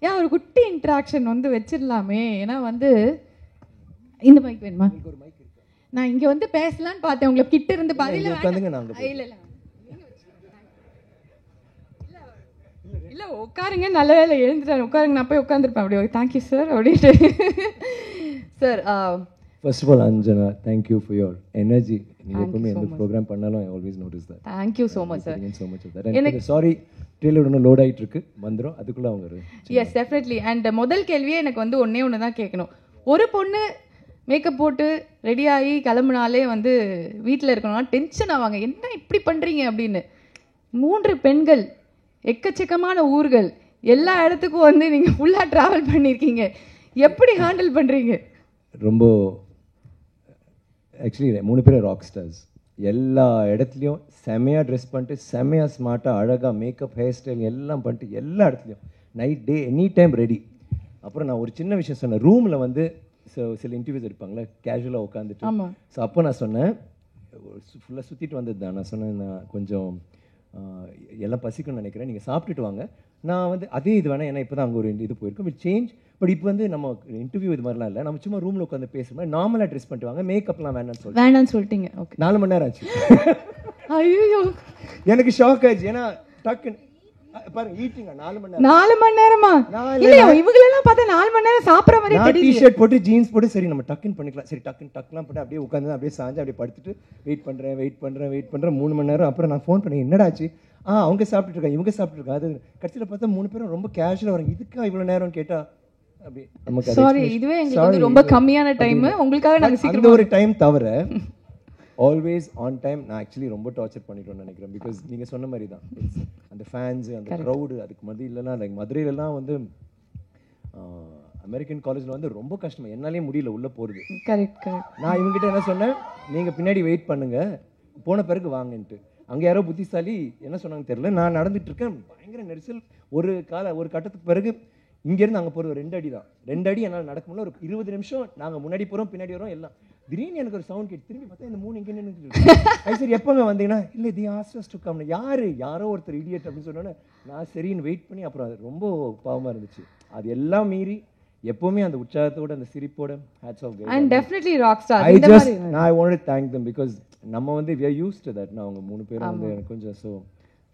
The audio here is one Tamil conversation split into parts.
ஏன் ஒரு குட்டி இன்ட்ராக்ஷன் வந்து வச்சிடலாமே. ஏன்னா வந்து இந்த மைக் வேணுமா? நான் இங்க வந்து பேசலான்னு பார்த்தேன், உங்களுக்கு கிட்ட இருந்து பதில இல்ல உட்காருங்க, நல்ல வேலை எழுந்துட்டாரு, உட்காருங்க, நான் போய் உட்காந்துருப்பேன் அப்படியே. தேங்க்யூ சார் அப்படின்ட்டு. Sir first of all Anjana, thank you for your energy. நீங்க எப்பவுமே எந்த ப்ரோக்ராம் பண்ணாலும் I always notice that. Thank you so much sir. Thank you so much of that. எனக்கு sorry ட்ரெயிலர் ஒன்று லோட் ஆயிட்டு இருக்கு, வந்துரும் அதுக்குள்ள அவங்க. Yes definitely. அண்ட் முதல் கேள்வியே எனக்கு வந்து ஒன்று தான் கேட்கணும். ஒரு பொண்ணு மேக்கப் போட்டு ரெடி ஆகி கிளம்புனாலே வந்து வீட்டில் இருக்கணும்னா டென்ஷன் ஆவாங்க, என்ன இப்படி பண்ணுறீங்க அப்படின்னு. 3 பெண்கள், எக்கச்சக்கமான ஊர்கள், எல்லா இடத்துக்கும் வந்து நீங்கள் ஃபுல்லாக ட்ராவல் பண்ணியிருக்கீங்க, எப்படி ஹேண்டில் பண்ணுறீங்க? ரொம்ப ஆக்சுவலி 3 பேரும் ராக் ஸ்டார்ஸ். எல்லா இடத்துலையும் செமையாக ட்ரெஸ் பண்ணிட்டு செமையாக ஸ்மார்ட்டாக அழகாக மேக்கப் ஹேர் ஸ்டைல் எல்லாம் பண்ணிட்டு எல்லா இடத்துலையும் நைட் டே எனி டைம் ரெடி. அப்புறம் நான் ஒரு சின்ன விஷயம் சொன்னேன், ரூமில் வந்து சில இன்டர்வியூஸ் எடுப்பாங்களே கேஷுவலாக உட்காந்துட்டு. ஸோ அப்போ நான் சொன்னேன், ஃபுல்லாக சுற்றிட்டு வந்தது தான், நான் சொன்னேன் நான் கொஞ்சம் எல்லாம் பசிக்கணும்னு நினைக்கிறேன், நீங்கள் சாப்பிட்டுட்டு வாங்க, நான் வந்து அதே இது வேணால், ஏன்னா இப்போ தான் அங்கே ஒரு இது போயிருக்கோம், வில் சேஞ்ச். பட் இப்போ வந்து நம்ம இன்டர்வியூ இது மாதிரிலாம் இல்லை, நம்ம சும்மா ரூமில் உட்காந்து பேசுகிறோம், நார்மலாக ட்ரெஸ் பண்ணிட்டு வாங்க, மேக்கப்லாம் வேணான்னு சொல்லிட்டீங்க. ஓகே, 4 மணி நேரம் ஆச்சு. ஐயோ எனக்கு ஷாக் ஆயிடுச்சு. ஏன்னா டக்குன்னு பாருங்க ஈட்டிங்க 4 மணி நேரமா இல்லையா? இவங்களெல்லாம் பார்த்தா 4 மணி நேரம் சாப்பிட்ற மாதிரி தெரியுது. டி-ஷர்ட் போட்டு ஜீன்ஸ் போட்டு சரி நம்ம டக்குன்னு பண்ணிக்கலாம், சரி டக்குலாம் போட்டு அப்படியே உட்காந்து அப்படியே சாஞ்சு அப்படியே படுத்துட்டு வெயிட் பண்ணுறேன் 3 மணி நேரம். அப்புறம் நான் ஃபோன் பண்ணேன், என்னடாச்சு? அவங்க சாப்பிட்டுட்டு இருக்காங்க, இவங்க சாப்பிட்டு இருக்காங்க. அது கடைசியில் பார்த்தா 3 பேரும் ரொம்ப கேஷுவலாக வராங்க, இதுக்கா இவ்வளோ நேரம் கேட்டா அப்படி நமக்கு சாரி, இதுவே எங்களுக்கு வந்து ரொம்ப கம்மியான டைம், உங்களுக்காக நாங்க சீக்கிரம் ஒரு டைம் தவிர ஆல்வேஸ் ஆன் டைம். நான் ஆக்சுவலி ரொம்ப டார்ச்சர் பண்ணிட்டோம்னு நினைக்கிறேன். பிகாஸ் நீங்கள் சொன்ன மாதிரி தான் அந்த ஃபேன்ஸ் அந்த க்ரௌடு, அதுக்கு மத்தியிலலாம் லைக் மதுரையிலலாம் வந்து அமெரிக்கன் காலேஜில் வந்து ரொம்ப கஷ்டம், என்னாலே முடியல உள்ளே போகிறது. கரெக்ட். நான் இவங்ககிட்ட என்ன சொன்னேன், நீங்கள் பின்னாடி வெயிட் பண்ணுங்க, போன பிறகு வாங்கன்ட்டு. அங்கே யாரோ புத்திசாலி என்ன சொன்னாங்க தெரியல, நான் நடந்துட்டு இருக்கேன், பயங்கர நெரிசல். ஒரு கட்டத்துக்கு பிறகு இங்கேருந்து அங்கே போகிறது 2 அடி தான். 2 அடி என்னால் நடக்க முடியல. ஒரு 20 நிமிஷம் நாங்கள் முன்னாடி போகிறோம் பின்னாடி வரோம் எல்லாம். திடீர்னு எனக்கு ஒரு சவுண்ட் கேட்டு திரும்பி பார்த்தா இந்த 3 இங்கே நின்று. சரி எப்போங்க வந்தீங்கன்னா, இல்லை தி ஆஸ்டர்ஸ் டு கம். யாரோ ஒருத்தர் இடியட் அப்படின்னு சொன்னோன்னே நான் சரின்னு வெயிட் பண்ணி அப்புறம் அது ரொம்ப பாவமாக இருந்துச்சு. அது எல்லாம் மீறி எப்பவுமே அந்த உற்சாகத்தோட அந்த சிரிப்போட hats off. And definitely rock star. I wanted to thank them because நம்ம வந்து we are used to that. நான் அவங்க 3 பேரும் வந்து எனக்கு கொஞ்சம் so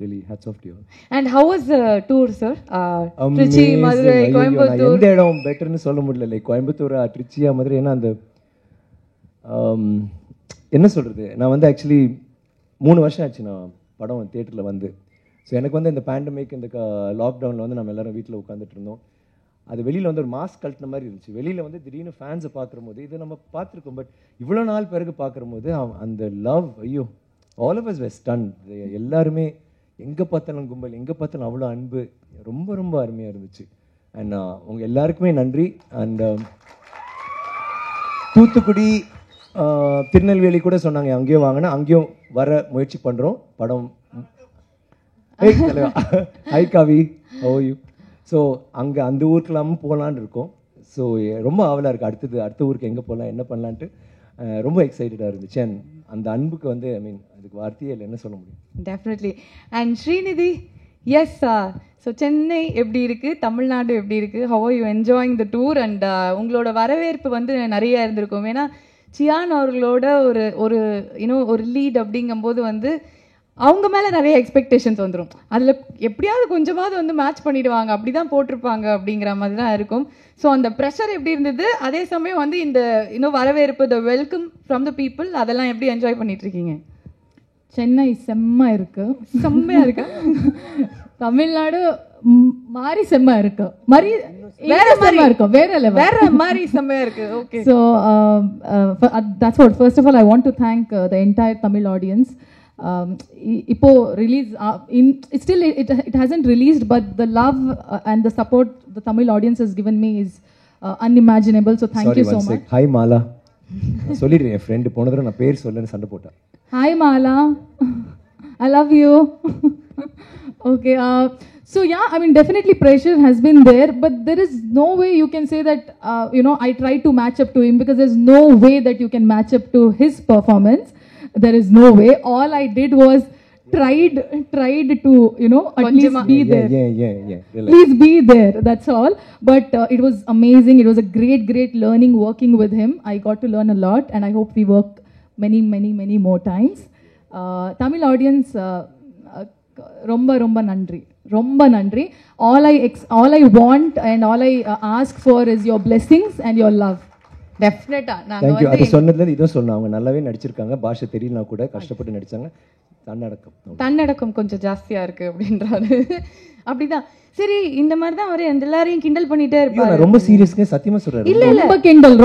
really hats off to you. And how was the tour sir? Trichy, Madurai, Coimbatore. எந்த இடம் பெட்டர்னு சொல்ல முடியல. லைக் கோயம்புத்தூர், ட்ரிச்சியா, மதுரை. ஏன்னா அந்த என்ன சொல்கிறது, நான் வந்து ஆக்சுவலி 3 வருஷம் ஆச்சு நான் படம் தியேட்டரில் வந்து. ஸோ எனக்கு வந்து இந்த பேண்டமிக் இந்த லாக்டவுனில் வந்து நம்ம எல்லோரும் வீட்டில் உட்காந்துட்டு இருந்தோம். அது வெளியில் வந்து ஒரு மாஸ்க் கழட்டின மாதிரி இருந்துச்சு. வெளியில் வந்து திடீர்னு ஃபேன்ஸை பார்க்குற போது இது நம்ம பார்த்துருக்கோம், பட் இவ்வளோ நாள் பிறகு பார்க்குற போது அந்த லவ், ஐயோ all of us were stunned. எல்லாருமே எங்கே பார்த்தாலும் கும்பல், எங்கே பார்த்தாலும் அவ்வளோ அன்பு, ரொம்ப ரொம்ப அருமையாக இருந்துச்சு. அண்ட் உங்கள் எல்லாருக்குமே நன்றி. அண்ட் தூத்துக்குடி, திருநெல்வேலி கூட சொன்னாங்க அங்கேயும் வாங்கினா, அங்கேயும் வர முயற்சி பண்ணுறோம். படம் ஹை காவி, ஹவ் யூ? ஸோ அங்கே அந்த ஊருக்கெல்லாமும் போகலான்னு இருக்கோம். ஸோ ரொம்ப ஆவலாக இருக்குது, அடுத்த ஊருக்கு எங்கே போகலாம், என்ன பண்ணலான்ட்டு ரொம்ப எக்ஸைட்டடாக இருந்துச்சு. அண்ட் அந்த அன்புக்கு வந்து ஐ மீன் அதுக்கு வார்த்தையே இல்லை, என்ன சொல்ல முடியும். Definitely. And Srinidhi, yes so Chennai எப்படி இருக்குது, தமிழ்நாடு எப்படி இருக்குது, how are you enjoying the tour? And உங்களோட வரவேற்பு வந்து நிறைய இருந்திருக்கும். ஏன்னா சியான் அவர்களோட ஒரு இன்னும் ஒரு லீட் அப்படிங்கும்போது வந்து அவங்க மேலே நிறைய எக்ஸ்பெக்டேஷன்ஸ் வந்துடும். அதில் எப்படியாவது கொஞ்சமாவது வந்து மேட்ச் பண்ணிடுவாங்க, அப்படி தான் போட்டிருப்பாங்க அப்படிங்கிற மாதிரி தான் இருக்கும். ஸோ அந்த ப்ரெஷர் எப்படி இருந்தது, அதே சமயம் வந்து இந்த இன்னும் வரவேற்பு, த வெல்கம் ஃப்ரம் த பீப்புள், அதெல்லாம் எப்படி என்ஜாய் பண்ணிட்டு இருக்கீங்க? சென்னை செம்ம இருக்கு, செம்மையா இருக்கு. தமிழ்நாடு மாறி செம்ம இருக்கு, மாதிரி வேற மாதிரி இருக்கும், வேற மாதிரி செம்மையா இருக்கு. Okay, so that's what. First of all I want to thank the entire Tamil audience. இப்போ release still it hasn't released, but the love and the support the Tamil audience has given me is unimaginable. So thank you so much. Hi Mala. சொல்லிடுறேன், என் ஃப்ரெண்டு போன தடவை நான் பேர் சொல்லன்னு சண்டை போட்டேன். Hi Mala, I love you. Okay, so yeah, I mean definitely pressure has been there, but there is no way you can say that I tried to match up to him, because there's no way that you can match up to his performance. There is no way. All I did was tried to, you know, at least be there. Yeah. Relax. Please be there, that's all. But it was amazing. It was a great learning working with him. I got to learn a lot, and I hope we work many more times. Tamil audience, ரொம்ப நன்றி. All I want and all I ask for is your blessings and your love. டெஃபினட்டா நாங்க தேங்க்யூ. வந்து அது சொன்னதுல இதை சொன்னோம், அவங்க நல்லாவே நடிச்சிருக்காங்க, பாஷை தெரியலனா கூட கஷ்டப்பட்டு நடிச்சாங்க. தன்னடக்கம் கொஞ்சம் ஜாஸ்தியா இருக்கு அப்படின்றாரு. அப்படிதான். சரி, இந்த மாதிரி தான் அவர் எல்லாரையும் கிண்டல் பண்ணிட்டே இருப்பாரு. ரொம்ப சீரியஸ்ங்க, சத்தியமா சொல்றாரு. இல்ல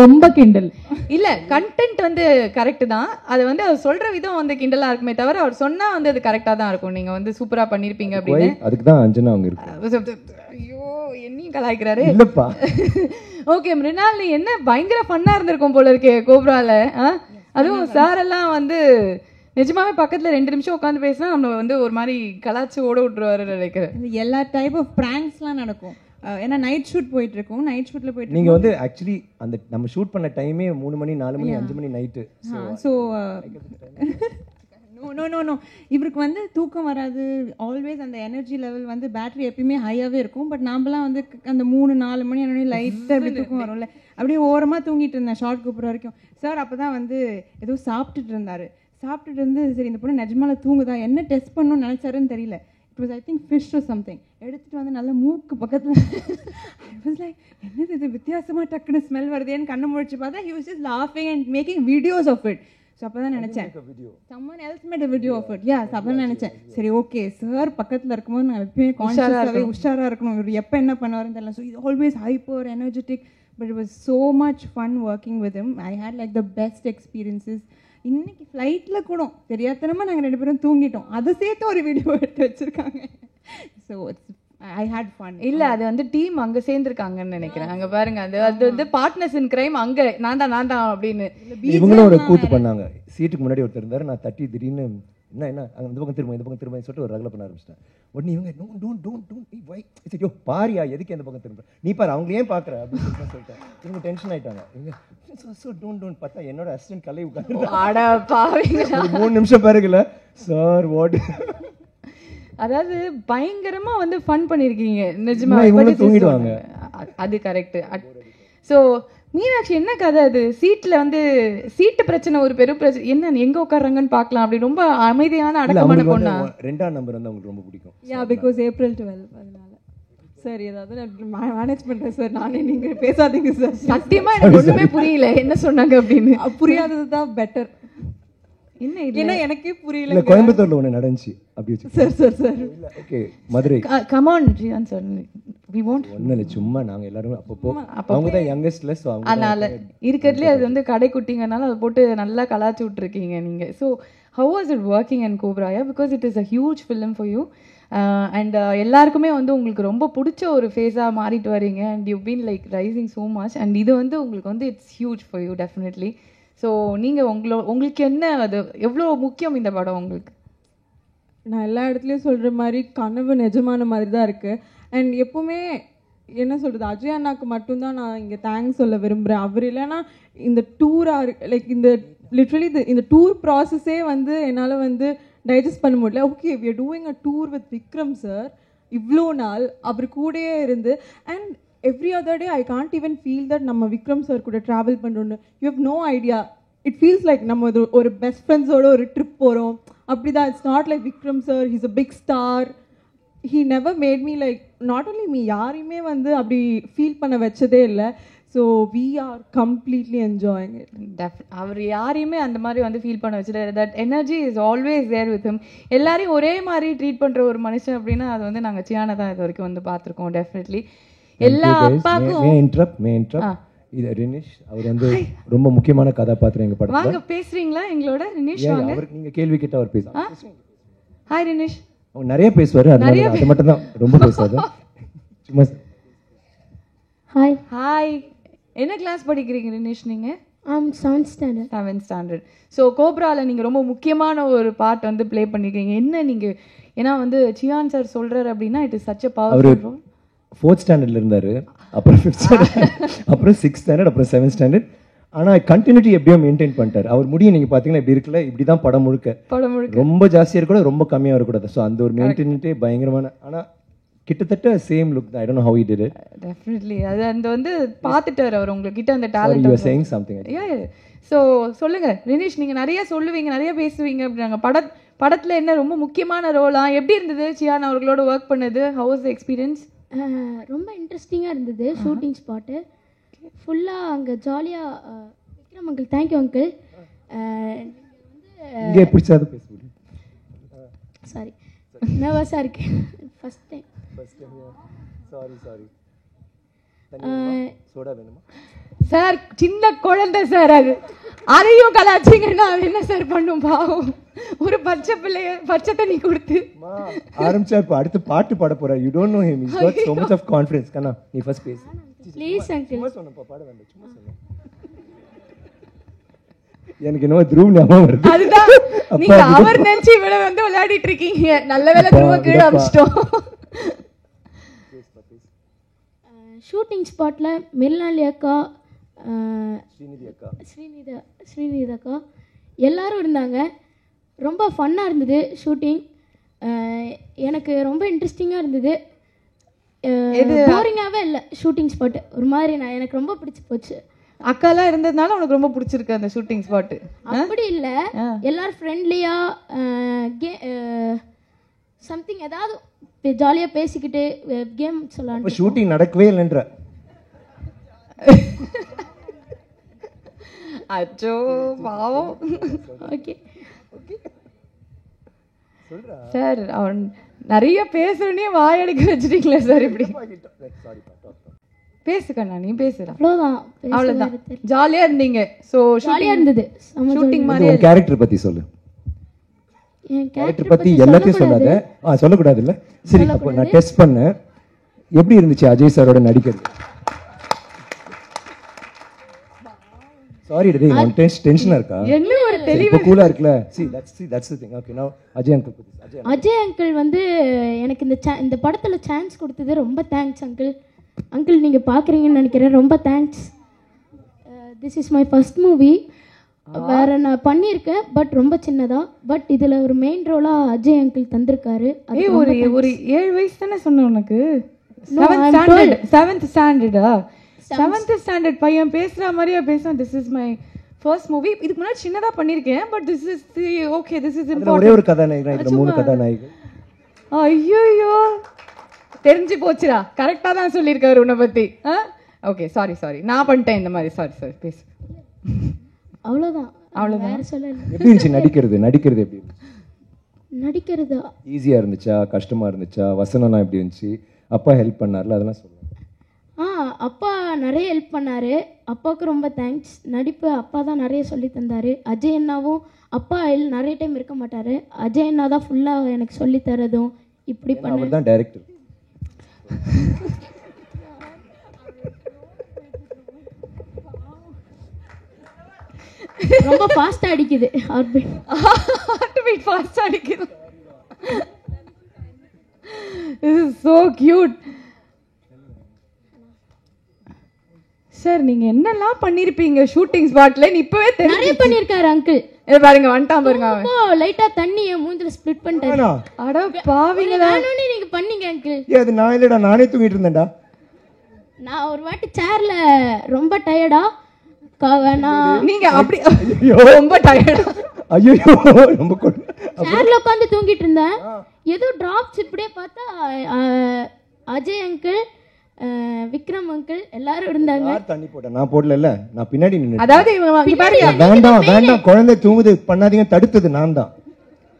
ரொம்ப கிண்டல் இல்ல, கண்டென்ட் வந்து கரெக்ட் தான். அது வந்து அவர் சொல்ற விதம் வந்து கிண்டலா இருக்குமே தவிர அவர் சொன்னா வந்து அது கரெக்டா தான் இருக்கும். நீங்க வந்து சூப்பரா பண்ணிருப்பீங்க அப்படின்னு. அதுக்கு தான் அஞ்சனா அவங்க இருக்கு. ஐயோ, என்னையும் கலாய்க்கிறாரு. இல்லப்பா. ஓகே மிருனால், நீ என்ன பயங்கர ஃபன்னா இருந்திருக்கும் போல இருக்கே கோப்ரால. அதுவும் சார் எல்லாம் வந்து நிஜமாவே பக்கத்துல 2 நிமிஷம் உட்காந்து பேசினா நம்ம வந்து ஒரு மாதிரி கலாச்சி ஓட விட்டுருவாரு நினைக்கிறேன். எல்லா டைப் ஆஃப் பிராங்க்ஸ்லாம் நடக்கும். ஏன்னா நைட் ஷூட் போயிட்டு இருக்கோம். நைட் ஷூட்ல போயிட்டு நீங்க வந்து ஆக்சுவலி அந்த நம்ம ஷூட் பண்ண டைமே 3 மணி 4 மணி 5 மணி நைட்டு. ஸோ நோ இவருக்கு வந்து தூக்கம் வராது. ஆல்வேஸ் அந்த எனர்ஜி லெவல் வந்து பேட்டரி எப்பயுமே ஹையாகவே இருக்கும். பட் நாம்பலாம் வந்து அந்த 3-4 மணி ஆனோடனே லைட்டாக அப்படி தூக்கம் வரும்ல, அப்படியே ஓரமாக தூங்கிட்டு இருந்தேன் ஷார்ட் கூப்பிட்ற வரைக்கும். சார் அப்போ தான் வந்து ஏதோ சாப்பிட்டுட்டு இருந்தார். சாப்பிட்டுட்டு இருந்து சரி இந்த பொண்ணு நிஜமால தூங்குதா, என்ன டெஸ்ட் பண்ணணும்னு நினச்சாருன்னு தெரியல. It was I think fish or something. எடுத்துகிட்டு வந்து நல்ல மூக்கு பக்கத்தில் ஐ வாஸ் லைக் என்னது இது வித்தியாசமாக டக்குன்னு ஸ்மெல் வருதேன்னு கண்ணை முழிச்சு பார்த்தா ஹி வாஸ் ஜஸ்ட் லாஃபிங் and making videos of it. So அப்போ தான் நினச்சேன் someone else made a video of it. yeah, அப்போ தான் நினச்சேன் சரி ஓகே சார் பக்கத்தில் இருக்கும்போது நான் எப்பயுமே கான்ஷியஸாகவே உஷாராக இருக்கணும். இவர் எப்போ என்ன பண்ணுவாருன்னு தெரியல. So always hyper energetic. But it was so much fun working with him. I had like the best experiences. இன்னைக்கு ஃப்ளைட்டில் கூட தெரியாதனமாக நாங்கள் 2 பேரும் தூங்கிட்டோம். அதை சேர்த்து ஒரு வீடியோ எடுத்து வச்சுருக்காங்க. So it's I had fun. இல்ல, அது வந்து டீம் அங்க சேர்ந்துருக்காங்கன்னு நினைக்கிறேன். அங்க பாருங்க, அது வந்து பார்ட்னர்ஸ் இன் கிரைம். அங்க நான் தான் அப்படின்னு இவங்களும் ஒரு கூத்து பண்ணாங்க. சீட்டுக்கு முன்னாடி ஒருத்தர் இருந்தாரு, நான் தட்டி திடீர்னு என்ன அந்த பக்கம் திரும்ப சொல்லிட்டு ஒரு ரகலை பண்ண ஆரம்பிச்சிட்டேன். உடனே இவங்க டோன்ட் பாரியா எதுக்கு அந்த பக்கம் திரும்ப, நீ பாரு அவங்க ஏன் பாக்குற அப்படின்னு சொல்லிட்டேன். இவங்க டென்ஷன் ஆயிட்டாங்க. டோன்ட் பார்த்தா என்னோட அசிஸ்டன்ட் கலை உட்காந்து 3 நிமிஷம் பாருங்கல சார் வாட். அதாவது பயங்கரமா வந்து ஃபன் பண்ணிருக்கீங்க நிஜமா. தூங்கிடுவாங்க, அது கரெக்ட். ஸோ மீனாட்சி என்ன கதை அது? சீட்ல வந்து சீட்டு பிரச்சனை ஒரு பெரும் பிரச்சனை. என்ன எங்க உட்கார்றாங்கன்னு பார்க்கலாம் அப்படி ரொம்ப அமைதியான அடக்கமான பொண்ணா? 2ஆம் நம்பர் வந்து அவங்களுக்கு ரொம்ப பிடிக்கும். பிகாஸ் April 12 அதனால. சார் ஏதாவது நான் மேனேஜ் பண்றேன் சார், நானே நீங்க பேசாதீங்க சார். சத்தியமா எனக்கு ஒண்ணுமே புரியல என்ன சொன்னாங்க அப்படின்னு. புரியாதது தான் பெட்டர். என்ன ஏன்னா எனக்கே புரியல. இல்ல கோயம்புத்தூர்ல ஒண்ணு நடந்துச்சு அப்படி வச்சு sir okay Madurai. Come on ஜியான் சார், we won't. ஒண்ணு இல்ல, சும்மா நாங்க எல்லாரும் அப்பப்போ அவங்க தான் யங்கஸ்ட்ல. சோ அதனால இருக்கிறதுலே அது வந்து கடைக்குட்டிங்கனால அதை போட்டு நல்லா கலாச்சி விட்டுருக்கீங்க நீங்க. So how was it working in Cobra? Because it is a huge film for you. And எல்லாருக்குமே வந்து உங்களுக்கு ரொம்ப பிடிச்ச ஒரு ஃபேஸாக மாறிட்டு வரீங்க. And you been like rising so much. And இது வந்து உங்களுக்கு வந்து it's huge for you definitely. So நீங்கள் உங்களுக்கு என்ன அது எவ்வளோ முக்கியம் இந்த படம் உங்களுக்கு? நான் எல்லா இடத்துலையும் சொல்கிற மாதிரி கனவு நிஜமான மாதிரி தான் இருக்குது. அண்ட் எப்போவுமே என்ன சொல்கிறது, அஜய் அண்ணாக்கு மட்டும்தான் நான் இங்கே தேங்க்ஸ் சொல்ல விரும்புகிறேன். அவர் இல்லைன்னா இந்த டூராக லைக் இந்த லிட்ரலி இந்த டூர் ப்ராசஸே வந்து என்னால் வந்து டைஜஸ்ட் பண்ண முடியல. Okay we are doing a tour with Vikram sir. இவ்வளோ நாள் அவர் கூடயே இருந்து and every other day I can't even feel that நம்ம விக்ரம் சார் கூட ட்ராவல் பண்ணுறோன்னு. You have no idea. It feels like நம்ம ஒரு பெஸ்ட் ஃப்ரெண்ட்ஸோட ஒரு ட்ரிப் போகிறோம் அப்படி தான். It's not like Vikram sir he's a big star. He never made me like not only me யாரையுமே வந்து அப்படி ஃபீல் பண்ண வச்சதே இல்லை. So we are completely enjoying it. அவர் யாரையுமே அந்த மாதிரி வந்து ஃபீல் பண்ண வச்சுட்டு that energy is always there with him. எல்லாரையும் ஒரே மாதிரி ட்ரீட் பண்ணுற ஒரு மனுஷன் அப்படின்னா அது வந்து நாங்கள் சியானை தான் இது வரைக்கும் வந்து பார்த்துருக்கோம். டெஃபினெட்லி எல்லா அப்பாக்கும் இது ரினிஷ் அவர் வந்து ரொம்ப முக்கியமான கதாபாத்திரம் எங்க படத்துல. வாங்க பேசுறீங்களா எங்களோட ரினிஷ்? வாங்க. அவர் நீங்க கேள்வி கேட்டா அவர் பேசுவார். ஹாய் ரினிஷ். அவர் நிறைய பேசுவாரு, அதனால அது மட்டும் தான் ரொம்ப பேசாத. சும்மா ஹாய். ஹாய். என்ன கிளாஸ் படிக்கிறீங்க ரினிஷ் நீங்க? 7th standard. 7th standard. So கோப்ராவில் நீங்கள் ரொம்ப முக்கியமான ஒரு பார்ட் வந்து ப்ளே பண்ணியிருக்கீங்க. என்ன நீங்கள் ஏன்னா வந்து சியான் சார் சொல்கிறார் அப்படின்னா it is such a powerful role. 4th ஸ்டாண்டர்ட்ல இருந்தாரு, அப்புறம் 5th ஸ்டாண்டர்ட், அப்புறம் 6th ஸ்டாண்டர்ட், அப்புறம் 7th ஸ்டாண்டர்ட், ஆனால் கண்டினியூட்டி எப்படியோ மெயின்டைன் பண்ணிட்டார். அவர் முடியை நீங்கள் பார்த்தீங்கன்னா இப்படி இருக்குல்ல, இப்படி தான் படம் முழுக்க ரொம்ப ஜாஸ்தியாக இருக்கக்கூடாது, ரொம்ப கம்மியாக இருக்கக்கூடாது. ஸோ அந்த ஒரு மெயின்டெனிட்டே பயங்கரமான. ஆனால் கிட்டத்தட்ட சேம் லுக் தான். I don't know how he did it. Definitely அது அந்த வந்து பார்த்துட்டார் அவர் உங்ககிட்ட அந்த you are talent. Saying something. So சொல்லுங்க ரினீஷ், நீங்க நிறைய சொல்லுவீங்க, நிறைய பேசுவீங்க அப்படின்னாங்க. படத்துல என்ன ரொம்ப முக்கியமான ரோலா? எப்படி இருந்தது சியான் அவர்களோட ஒர்க் பண்ணது? How was the experience? ரொம்ப இன்ட்ரெஸ்டிங்காக இருந்தது. ஷூட்டிங் ஸ்பாட்டு ஃபுல்லாக அங்கே ஜாலியாக. Vikram uncle, thank you uncle. இங்கே பிடிச்சாது பேச முடியும். சாரி, நர்வஸாக இருக்கு. First time. சாரி. சோடா வேணுமா சார்? சின்ன குழந்தை சார், அதையும் கலாச்சிங்கன்னா என்ன சார் பண்ணும்? பாவம், ஒரு பச்சை பிள்ளைய பச்சை தண்ணி கொடுத்து ஆரம்பிச்சா. இப்போ அடுத்து பாட்டு பாட போறாரு. You don't know him. He got so much of confidence. கண்ணா நீ ஃபர்ஸ்ட் பேசு ப்ளீஸ் அங்கிள். சும்மா சொன்னப்பா, பாட வேண்டாம், சும்மா சொன்ன. எனக்கு என்ன த்ரூவ் ஞாபகம் வருது. அதுதான் நீங்க அவர் நினைச்சு இவள வந்து விளையாடிட்டு இருக்கீங்க. நல்ல வேளை த்ரூவ கீழ அமிச்சிட்டோம். ஷூட்டிங் ஸ்பாட்டில் மிர்லாலி அக்கா, ஸ்ரீநிதி அக்கா எல்லாரும் இருந்தாங்க. ரொம்ப ஃபன்னாக இருந்தது ஷூட்டிங். எனக்கு ரொம்ப இன்ட்ரெஸ்டிங்காக இருந்தது. போரிங்காகவே இல்லை ஷூட்டிங் ஸ்பாட்டு. ஒரு மாதிரி எனக்கு ரொம்ப பிடிச்சி போச்சு. அக்காலாம் இருந்ததுனால உனக்கு ரொம்ப பிடிச்சிருக்கு அந்த ஷூட்டிங் ஸ்பாட்டு? அப்படி இல்லை, எல்லாரும் ஃப்ரெண்ட்லியாக சம்திங் ஏதாவது ஜாலியாக பேசிக்கிட்டு கேம் சொல்லலாம். ஷூட்டிங் நடக்கவே இல்லைன்ற. அச்சோ பாவம். ஓகே சார், அவன் நிறைய பேசுறனே வாயடிக்க வச்சிட்டீங்களா சார்? இப்படி பேசுக்கண்ணா, நீ பேசுறா. அவ்வளவுதான். ஜாலியா இருந்தீங்க. சோ ஜாலியா இருந்தது. ஷூட்டிங் மாதிரி. உன் கேரக்டர் பத்தி சொல்லு. என் கேரக்டர் பத்தி எல்லாத்தையும் சொல்லாத. சொல்லக்கூடாது இல்ல? சரி, அப்போ நான் டெஸ்ட் பண்ணேன். எப்படி இருந்துச்சு அஜய் சாரோட நடிக்கிறது? சாரி டே, நான் டென்ஷனா இருக்கா? என்ன ஒரு தெளிவு கூலா இருக்குல. see that's the thing. okay, now Ajay uncle பத்தி. அஜய் அங்கிள் வந்து எனக்கு இந்த படத்துல சான்ஸ் கொடுத்தது ரொம்ப தேங்க்ஸ் அங்கிள். அங்கிள் நீங்க பாக்குறீங்கன்னு நினைக்கிறேன். ரொம்ப thanks. This is my first movie. வேற நான் பண்ணியிருக்கேன், பட் ரொம்ப சின்னதா. பட் இதுல ஒரு மெயின் ரோலா அஜய் அங்கிள் தந்திருக்காரு. ஒரு 7 வயசு தானே சொன்ன உனக்கு? 7th ஸ்டாண்டர்ட் பையன் பேசுற மாதிரியா பேசுறேன். This is my first movie. இதுக்கு முன்னாடி சின்னதா பண்ணிருக்கேன், but this is okay, this is important. ஒரே ஒரு கதாநாயகன், இதுல 3 கதாநாயகன். ஐயோ தெரிஞ்சு போச்சுடா. கரெக்டா தான் சொல்லியிருக்காரு உன்னை பத்தி. ஓகே சாரி நான் பண்ணிட்டேன் இந்த மாதிரி. சாரி பேசு. அவ்வளவுதான். வேற சொல்லல. எப்படி இருந்துச்சு நடிக்கிறது? எப்படி இருந்துச்சு நடிக்கிறதா? ஈஸியா இருந்துச்சா, கஷ்டமா இருந்துச்சா? வசனம்லாம் எப்படி இருந்துச்சு? அப்பா ஹெல்ப் பண்ணார்ல, அதெல்லாம் சொல்லுங்க. அப்பா நிறைய ஹெல்ப் பண்ணாரு. அப்பாவுக்கு ரொம்ப தேங்க்ஸ். நடிப்பு அப்பா தான் நிறைய சொல்லி தந்தாரு. அஜய் அண்ணாவும் அப்பா நிறைய டைம் இருக்க மாட்டாரு. அஜய் அண்ணா தான் ஃபுல்லா எனக்கு சொல்லி தரதும் இப்படி பண்ண. அவர் தான் டைரக்டர். ரொம்ப ஃபாஸ்டா அடிக்குது. ஹார்ட் பீட் ஃபாஸ்டா அடிக்குது. This is so cute. Sir நீங்க என்னெல்லாம் பண்ணிருப்பீங்க ஷூட்டிங் ஸ்பாட்ல? இப்பவே நிறைய பண்ணிருக்காரு அங்கிள். பாருங்க வந்துட்டான் பாருங்க. அவன் லைட்டா தண்ணி என் மூஞ்சில ஸ்ப்ளிட் பண்ணிட்டாரு. அட பாவிங்களா, நானே நீங்க பண்ணீங்க அங்கிள். அது நான் இல்லடா, நானே தூங்கிட்டு இருந்தேன்டா. நான் ஒரு வாட்டி சேர்ல ரொம்ப டயர்டா நீங்க அப்படி ரொம்ப டயர்டா. ஐயோ ரொம்ப சேர்ல உட்கார்ந்து தூங்கிட்டு இருந்தேன். ஏதோ டிராப்ஸ் இப்படியே பார்த்தா அஜய் அங்கிள், விக்ரம் அங்கிள் எல்லாரும் இருந்தாங்க. யார் தண்ணி போட்டா? நான் போடல, நான் பின்னாடி நின்னு. அதாவது வேண்டாம் குழந்தை தூங்குது பண்ணாதீங்க தடுத்தது நான் தான்.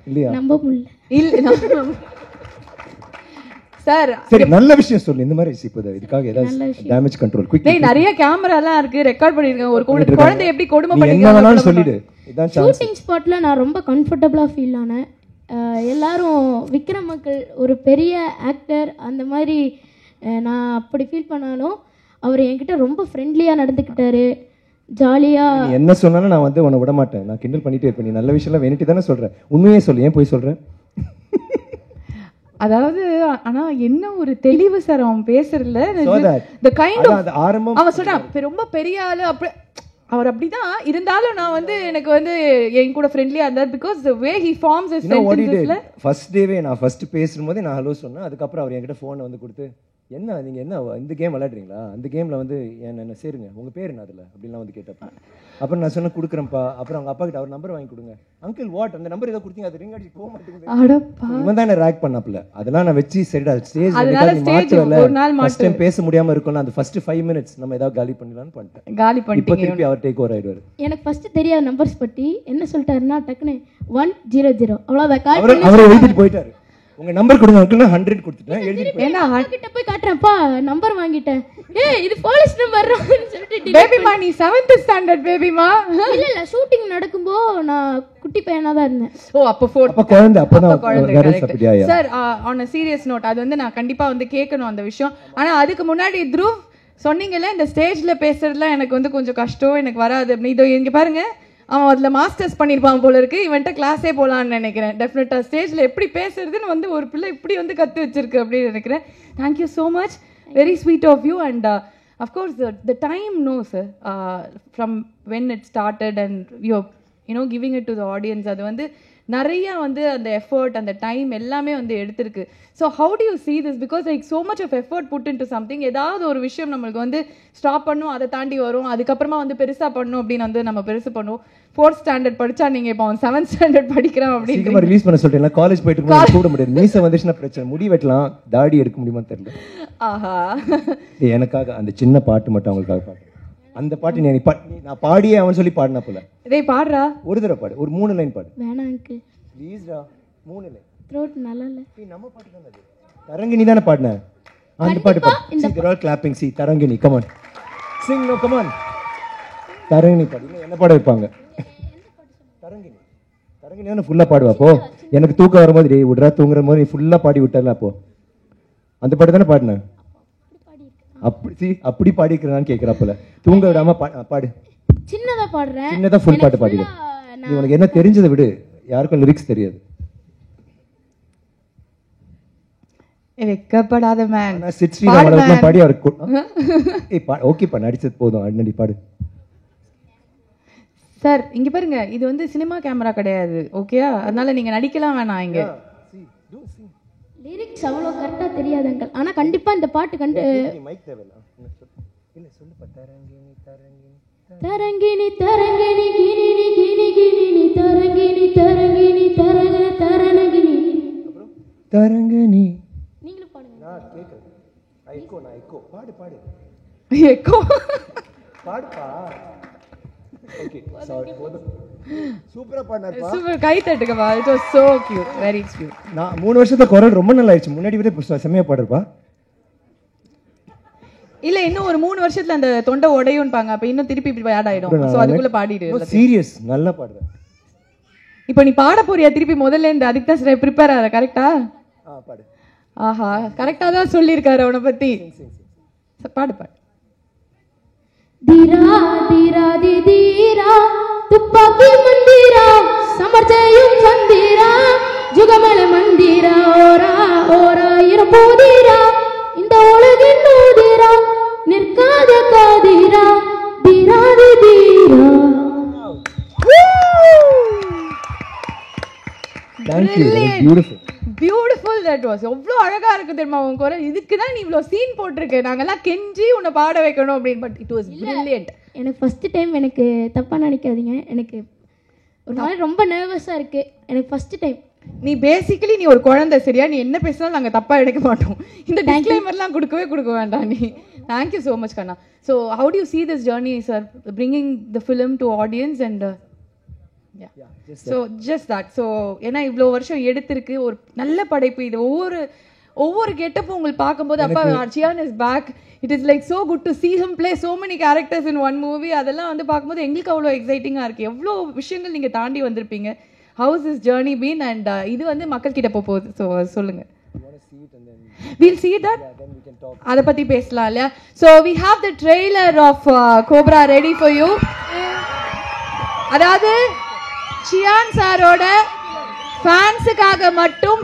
இல்லையா? நம்ப முடியல. இல்ல சார் சரி, நல்ல விஷயம் சொல்லு. இந்த மாதிரி இப்போது இதுக்காக ஏதாவது டேமேஜ் கண்ட்ரோல் குயிக். நிறைய கேமரா எல்லாம் இருக்கு, ரெக்கார்ட் பண்ணிருக்காங்க. ஒரு குழந்தை எப்படி கொடுமை பண்ணிருக்காங்க என்ன வேணாலும் சொல்லிடு. இதான் சான்ஸ். ஷூட்டிங் ஸ்பாட்ல நான் ரொம்ப கம்ஃபர்ட்டபிளா ஃபீல் ஆனேன். எல்லாரும் விக்ரம் அங்கிள் ஒரு பெரிய ஆக்டர் அந்த மாதிரி நான் அப்படி ஃபீல் பண்ணாலும் அவர் என்கிட்ட ரொம்ப ஃப்ரெண்ட்லியாக நடந்துக்கிட்டாரு. ஜாலியாக என்ன சொன்னாலும் நான் வந்து உன்னை விட மாட்டேன். நான் கிண்டல் பண்ணிட்டே இருப்பேன். நீ நல்ல விஷயம்லாம் வேணிட்டு தானே சொல்கிறேன். உண்மையே சொல்லு, ஏன் போய் சொல்கிறேன்? அதாவது ஆனா என்ன ஒரு தெளிவு சார் அவன் பேசுறதுல. அவன் சொல்றான் ரொம்ப பெரிய ஆளு அப்படி அவர் அப்படிதான் இருந்தாலும் நான் வந்து எனக்கு வந்து என் கூட ஃப்ரெண்ட்லியா இருந்தார் because the way he forms his sentencesல ஃபர்ஸ்ட் டேவே நான் ஃபர்ஸ்ட் பேசும்போதே நான் ஹலோ சொன்னேன். அதுக்கப்புறம் அவர் என்கிட்ட ஃபோனை வந்து கொடுத்து என்ன நீங்க என்ன இந்த கேம் விளையாடுறீங்களா, அந்த கேம்ல வந்து என்ன சேருங்க, உங்க பேர் என்ன அதுல அப்படின்லாம் வந்து கேட்டப்ப அப்புறம் நான் சொன்ன கொடுக்குறேன்ப்பா. அப்புறம் அவங்க அப்பா கிட்ட அவர் நம்பர் வாங்கி கொடுங்க. அங்கிள் வாட் அந்த நம்பர் ஏதோ கொடுத்தீங்க அது ரிங் அடிச்சு போக மாட்டேங்குது. இவன் தான் என்ன ரேக் பண்ணாப்ல. அதெல்லாம் நான் வச்சு சரிடா ஸ்டேஜ் ஃபர்ஸ்ட் டைம் பேச முடியாம இருக்கும்ல அந்த ஃபர்ஸ்ட் 5 மினிட்ஸ் நம்ம ஏதாவது காலி பண்ணலாம்னு பண்ணிட்டேன். காலி பண்ணிட்டீங்க. இப்போ திருப்பி அவர் டேக் ஓவர் ஆயிடுவாரு. எனக்கு ஃபர்ஸ்ட் தெரியாத நம்பர்ஸ் பத்தி என்ன சொல்லிட்டாருன்னா டக்குனு 100 அவ்வளவுதான் கால் பண்ணி அவரை எழுதிட்டு போயிட்டாரு. உங்க நம்பர் கொடுங்க அங்கிள் 100 கொடுத்துட்டேன் எழுதிட்டு ஏன்னா கிட்ட போய் காட்றேன்ப்பா நம்பர் வாங்கிட்டேன். இது போலீஸ் நம்பர்னு சொல்லிட்டு பேபிமா நீ 7th ஸ்டாண்டர்ட் பேபிமா. இல்ல ஷூட்டிங் நடக்கும்போது நான் குட்டி பையனா தான் இருந்தேன். ஓ அப்ப 4th அப்ப குழந்தை அப்பதான். Sir on a serious note அது வந்து நான் கண்டிப்பா வந்து கேட்கணும் அந்த விஷயம். ஆனா அதுக்கு முன்னாடி த்ருவ் சொன்னீங்கல்ல இந்த ஸ்டேஜ்ல பேசுறதுலாம் எனக்கு வந்து கொஞ்சம் கஷ்டம், எனக்கு வராது அப்படின்னு. இதோ இங்க பாருங்க அவன் அதுல மாஸ்டர்ஸ் பண்ணிருப்பான் போல இருக்கு. இவன்ட்ட கிளாஸே போலான்னு நினைக்கிறேன். டெஃபினட்டா ஸ்டேஜ்ல எப்படி பேசுறதுன்னு வந்து ஒரு பிள்ளை இப்படி வந்து கத்து வச்சிருக்கு அப்படின்னு நினைக்கிறேன். Thank you so much, very sweet of you. And of course the time no sir from when it started and you giving it to the audience அது வந்து நிறைய வந்து அந்த எஃபர்ட் அந்த டைம் எல்லாமே வந்து எடுத்திருக்கு. So how do you see this because like so much of effort put in to something. ஏதாவது ஒரு விஷயம் நம்மளுக்கு வந்து ஸ்டாப் பண்ணும், அதை தாண்டி வரும், அதுக்கப்புறமா வந்து பெருசா பண்ணும் அப்படின்னு வந்து நம்ம பெருசு பண்ணுவோம். 4th ஸ்டாண்டர்ட் படிச்சா நீங்க இப்போ 7th ஸ்டாண்டர்ட் படிக்கிறான் அப்படின்னு ரிலீஸ் பண்ண சொல்லிட்டேன். காலேஜ் போயிட்டு கூட முடியாது, மீசை வந்துச்சுன்னா பிரச்சனை, முடி வெட்டலாம், தாடி எடுக்க முடியுமா தெரியல. ஆஹா எனக்காக அந்த சின்ன பாட்டு மட்டும் அவங்களுக்காக பாட்டு. அந்த பாட்டு நான் பாடியே அவன் சொல்லி பாடினா போல. டேய் பாடுறா, ஒரு தடவை பாடு, ஒரு 3 லைன் பாடு. வேணாம் அங்கிள் ப்ளீஸ்டா 3 லைன். த்ரோட் நல்லா இல்ல. நம்ம பாட்டு தான அது. தரங்கினி தான பாடுன. அந்த பாட்டு பாடு. See they're all clapping. See Tarangini come on. Sing no come on. Tarangini பாடு. என்ன பாட வைப்பாங்க? தரங்கினி. தரங்கினி தான ஃபுல்லா பாடுவா போ. எனக்கு தூக்கம் வரும்போது டேய் விடுறா தூங்குற மாதிரி நீ ஃபுல்லா பாடி விட்டல அப்போ. அந்த பாட்டு தான பாடுன. அப்படி பாடிக்கிறேன்னு கேக்குறாப்பல. தூங்க விடாம பாடு. சின்னதா பாடுறேன். சின்னதா ஃபுல் பாட்டு பாடிடு. நீ உனக்கு என்ன தெரிஞ்சதை விடு, யாருக்கும் லிரிக்ஸ் தெரியாது. வெக்கப்படாத மேன். நான் சிட்ஸ்ரீ ராமலட்சுமி பாடி அவர் ஓகேப்பா நடிச்சது போதும் அண்ணடி பாடு. சார் இங்க பாருங்க இது வந்து சினிமா கேமரா கிடையாது ஓகேயா, அதனால நீங்க நடிக்கலாம் வேணாம். இங்க லிரிக்ஸ் அவ்வளோ கரெக்டாக தெரியாது அங்கிள், ஆனால் கண்டிப்பாக இந்த பாட்டு மைக் தேவையில்ல. இல்லை சொல்லுப்பா. தரங்கினி தரங்கினி கினினி கினி கினினி தரங்கினி தரங்கினி தரங்கன தரனகினி தரங்கினி. நீங்களும் பாடுங்க. நான் கேட்குறேன். நான் எக்கோ பாடு பாடு எக்கோ பாடுப்பா. ஓகே சாரி போதும். சூப்பரா பாடுனாருப்பா. சூப்பர் கை தட்டுங்கப்பா. It was so cute, very cute. நான் 3 வருஷத்துல குரல் ரொம்ப நல்லா ஆயிடுச்சு. முன்னாடி விட செமையா பாடுறப்பா. இல்ல இன்னும் ஒரு 3 வருஷத்துல அந்த தொண்டை உடையும்பாங்க, அப்ப இன்னும் திருப்பி இப்படி ஆட் ஆயிடும். சோ அதுக்குள்ள பாடிடு. சீரியஸ் நல்லா பாடுற. இப்போ நீ பாட போறியா திருப்பி முதல்ல இருந்து? அதுக்கு தான் ப்ரிப்பேர் ஆற. கரெக்ட்டா? பாடு. ஆஹா கரெக்ட்டா தான் சொல்லிருக்காரு அவனை பத்தி. பாடு பாடு. தீரா தீரா தீரா துப்பாக்கி மந்திரா சமர்ஜயம் சந்திரா ஜுகமல மந்திரா ஓரா ஓரா இருபோதிரா இந்த உலகின் நூதிரா நிற்காத காதிரா தீராதி தீரா. Thank you. Beautiful. Beautiful that was. எவ்வளோ அழகா இருக்கு தெரியுமா உன் குரல். இதுக்கு தான் நீ இவ்வளோ சீன் போட்டிருக்க. நாங்கெல்லாம் கெஞ்சி உன்னை பாட வைக்கணும் அப்படின்னு. But it was brilliant. எனக்கு ஃபர்ஸ்ட் டைம், எனக்கு தப்பா நினைக்காதீங்க, எனக்கு ஒரு மாதிரி ரொம்ப நர்வஸா இருக்கு. எனக்கு ஃபர்ஸ்ட் டைம். நீ பேசிக்கலி நீ ஒரு குழந்தை சரியா, நீ என்ன பேசினாலும் நாங்கள் தப்பா எடுக்க மாட்டோம். இந்த டிஸ்க்ளைமர்லாம் கொடுக்க வேண்டாம் நீ. தேங்க்யூ ஸோ மச் கண்ணா. So how do you see this journey sir, bringing the film to audience and so just that. So ஏன்னா இவ்வளோ வருஷம் எடுத்திருக்கு ஒரு நல்ல படைப்பு இது. ஒவ்வொரு கெட்டப்பும் உங்களுக்கு பார்க்கும்போது அப்பா Chiyaan is back. It is like so good to see him play so many characters in one movie. அதெல்லாம் வந்து பார்க்கும்போது எங்களுக்கு அவ்வளோ எக்ஸைட்டிங்காக இருக்குது. எவ்வளோ விஷயங்கள் நீங்கள் தாண்டி வந்திருப்பீங்க. House is journey been and இது வந்து மக்கள் கிட்ட போகுது. ஸோ சொல்லுங்க. We'll see that. அதை பற்றி பேசலாம் இல்லையா? So we have the trailer of Cobra ready for you. அதாவது சியான் சாரோட ஃபேன்ஸுக்காக மட்டும்